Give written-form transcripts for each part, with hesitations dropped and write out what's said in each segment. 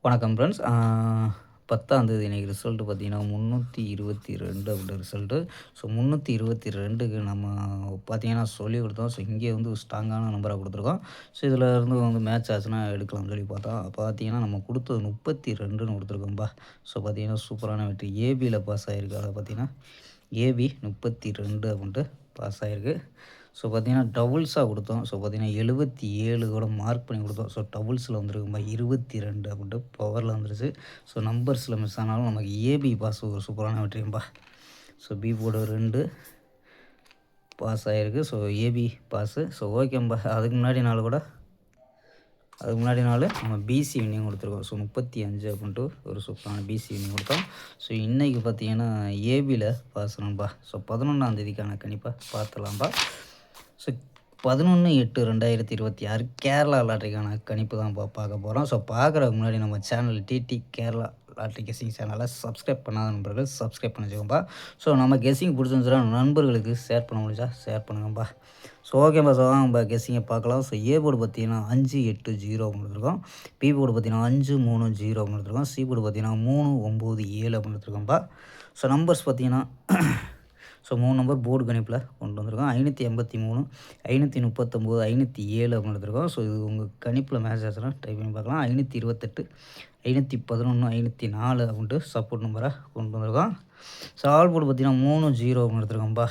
வணக்கம் ஃப்ரெண்ட்ஸ். 10ஆம் தேதி இன்றைக்கி ரிசல்ட்டு பார்த்தீங்கன்னா 322 அப்படின்ற ரிசல்ட்டு. ஸோ 322க்கு நம்ம பார்த்தீங்கன்னா சொல்லிக் கொடுத்தோம். ஸோ இங்கே வந்து ஸ்ட்ராங்கான நம்பராக கொடுத்துருக்கோம். ஸோ இதில் இருந்து வந்து மேட்ச் ஆச்சுன்னா எடுக்கலாம்னு சொல்லி பார்த்தோம். பார்த்தீங்கன்னா நம்ம கொடுத்தது 32ன்னு கொடுத்துருக்கோம்பா. ஸோ பார்த்தீங்கன்னா சூப்பரான வெற்றி. ஏபியில் பாஸ் ஆகிருக்கு. அதை பார்த்தீங்கன்னா ஏபி 32 அப்படின்ட்டு பாஸ் ஆகிருக்கு. ஸோ பார்த்தீங்கன்னா டபுள்ஸாக கொடுத்தோம். ஸோ பார்த்தீங்கன்னா 77 கூட மார்க் பண்ணி கொடுத்தோம். ஸோ டபுள்ஸில் வந்துருக்கும்பா 22 அப்படின்ட்டு பவரில் வந்துருச்சு. ஸோ நம்பர்ஸில் மிஸ் ஆனாலும் நமக்கு ஏபி பாஸ் ஒரு சூப்பரான வெற்றியும்பா. ஸோ பி போர்டு 2 பாஸ் ஆகிருக்கு. So AP pass. ஸோ ஓகேம்பா. அதுக்கு முன்னாடி நாள் நம்ம பிசி வின்னிங் கொடுத்துருக்கோம். ஸோ 35 அப்படின்ட்டு ஒரு சூப்பரான பிசி வின்னிங் கொடுத்தோம். ஸோ இன்றைக்கி பார்த்தீங்கன்னா ஏபியில் பாஸ் ஆனோம்பா. ஸோ 11ஆம் தேதிக்கான கணிப்பாக பார்த்துலாம்பா. ஸோ 11/8/2026 கேரளா லாட்ரிக்கான கணிப்பு தான் பார்க்க போகிறோம். ஸோ பார்க்குறதுக்கு முன்னாடி நம்ம channel DD Kerala lottery guessing சேனலை சப்ஸ்கிரைப் பண்ணாத நண்பர்கள் சப்ஸ்கிரைப் பண்ணி வச்சுக்கோம்பா. ஸோ நம்ம கெஸ்ஸிங் பிடிச்சிருந்துச்சுன்னா நண்பர்களுக்கு ஷேர் பண்ண முடிஞ்சா ஷேர் பண்ணுங்கப்பா. ஸோ ஓகேப்பா. ஸோ நம்ம கெஸ்ஸிங்கை பார்க்கலாம். ஸோ ஏ போர்டு பார்த்தீங்கன்னா 580 அப்படின்னு எடுத்துருக்கோம். பி போர்டு பார்த்தீங்கன்னா 530 அப்படின்னு எடுத்துருக்கோம். சி போர்டு பார்த்தீங்கன்னா 397 அப்படின்னு எடுத்துருக்கோம்ப்பா. ஸோ நம்பர்ஸ் பார்த்தீங்கன்னா ஸோ 3 நம்பர் போர்டு கணிப்பில் கொண்டு வந்திருக்கோம். 583, 539, 507 அப்படின்னு எடுத்துருக்கோம். ஸோ இது உங்கள் கணிப்பில் மேட்ச் ஆச்சுன்னா ட்ரை பண்ணி பார்க்கலாம். 528, 511, 504 அப்படின்ட்டு சப்போர்ட் நம்பராக கொண்டு வந்திருக்கோம். ஸோ ஆல் போர்டு பார்த்தீங்கன்னா 30 அப்படின்னு எடுத்துருக்கோம்ப்பா.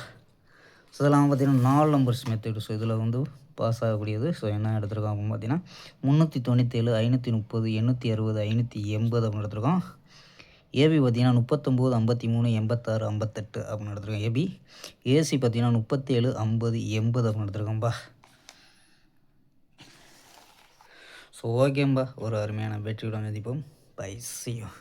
ஸோ இதெல்லாம் பார்த்தீங்கன்னா 4 நம்பர்ஸ் மெத்தடு. ஸோ இதில் வந்து பாஸ் ஆகக்கூடியது. ஸோ என்ன எடுத்துருக்கோம் அப்படின்னு பார்த்தீங்கன்னா 397, 530, 860, 580 அப்படின்னு எடுத்துருக்கோம். ஏபி பார்த்தீங்கன்னா 39, 53, 86, 58 அப்படின்னு எடுத்துருக்கோம் ஏபி. ஏசி பார்த்தீங்கன்னா 37, 50, 80 அப்படின்னு எடுத்துருக்கோம்பா. ஸோ ஓகேம்பா. ஒரு அருமையான வெற்றியுடன் சந்திப்போம். பை. C you.